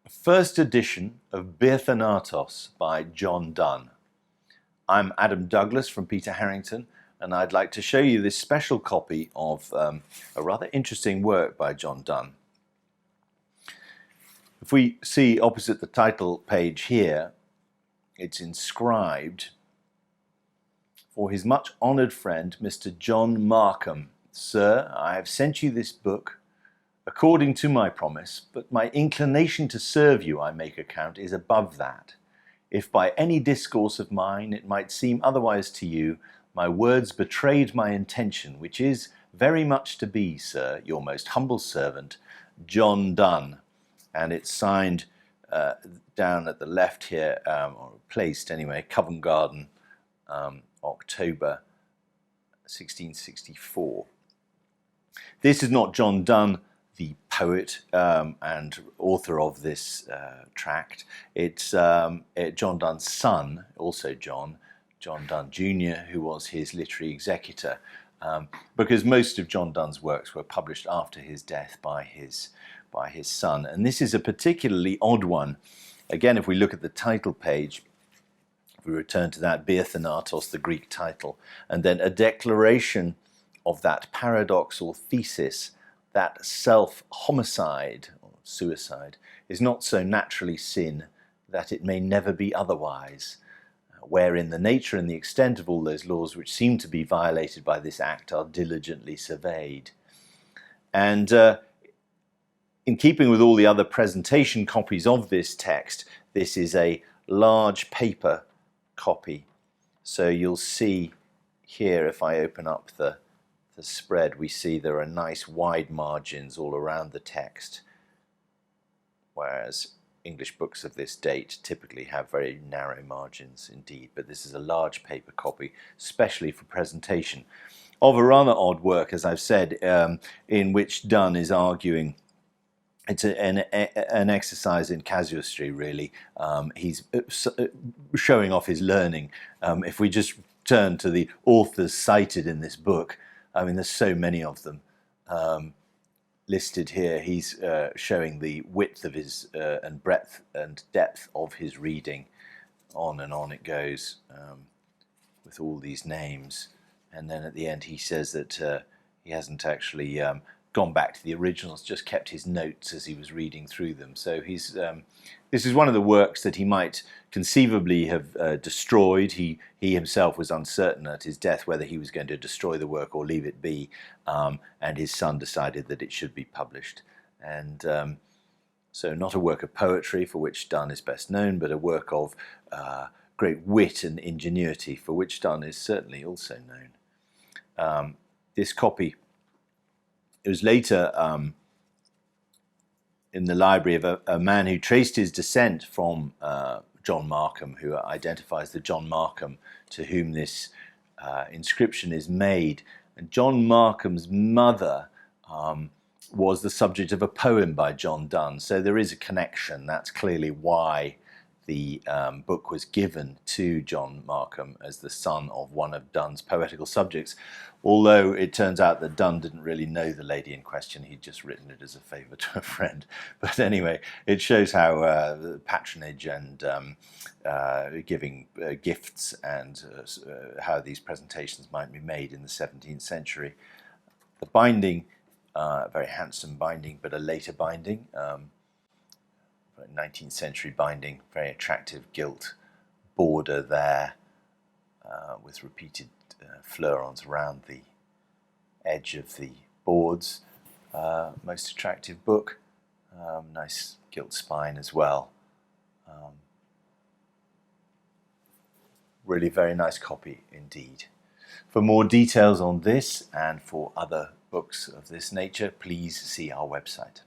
First edition of Biathanatos by John Donne. I'm Adam Douglas from Peter Harrington, and I'd like to show you this special copy of a rather interesting work by John Donne. If we see opposite the title page here, it's inscribed, "For his much honoured friend, Mr. John Markham. Sir, I have sent you this book according to my promise, but my inclination to serve you, I make account, is above that. If by any discourse of mine it might seem otherwise to you, my words betrayed my intention, which is very much to be, sir, your most humble servant, John Donne." And it's signed down at the left here, or placed anyway, Covent Garden, October 1664. This is not John Donne, the poet and author of this tract. It's John Donne's son, also John Donne Jr., who was his literary executor, because most of John Donne's works were published after his death by his son. And this is a particularly odd one. Again, if we look at the title page, if we return to that, Biathanatos, the Greek title, and then a declaration of that paradox or thesis that self-homicide or suicide is not so naturally sin that it may never be otherwise, wherein the nature and the extent of all those laws which seem to be violated by this act are diligently surveyed. And in keeping with all the other presentation copies of this text, this is a large paper copy. So you'll see here, if I open up the spread, we see there are nice wide margins all around the text, whereas English books of this date typically have very narrow margins indeed. But this is a large paper copy, especially for presentation, of a rather odd work, as I've said, in which Donne is arguing. It's an exercise in casuistry, really. He's showing off his learning. If we just turn to the authors cited in this book, I mean, there's so many of them listed here. He's showing the width of his and breadth and depth of his reading. On and on it goes with all these names. And then at the end he says that he hasn't actually gone back to the originals, just kept his notes as he was reading through them. So he's this is one of the works that he might conceivably have destroyed. He himself was uncertain at his death whether he was going to destroy the work or leave it be, and his son decided that it should be published. And so not a work of poetry, for which Donne is best known, but a work of great wit and ingenuity, for which Donne is certainly also known. This copy, it was later in the library of a man who traced his descent from John Markham, who identifies the John Markham to whom this inscription is made. And John Markham's mother was the subject of a poem by John Donne, so there is a connection. That's clearly why the book was given to John Markham as the son of one of Donne's poetical subjects, although it turns out that Donne didn't really know the lady in question. He'd just written it as a favour to a friend. But anyway, it shows how the patronage and giving gifts and how these presentations might be made in the 17th century. The binding, very handsome binding, but a later binding. 19th century binding, very attractive gilt border there with repeated fleurons around the edge of the boards. Most attractive book, nice gilt spine as well. Really very nice copy indeed. For more details on this and for other books of this nature, please see our website.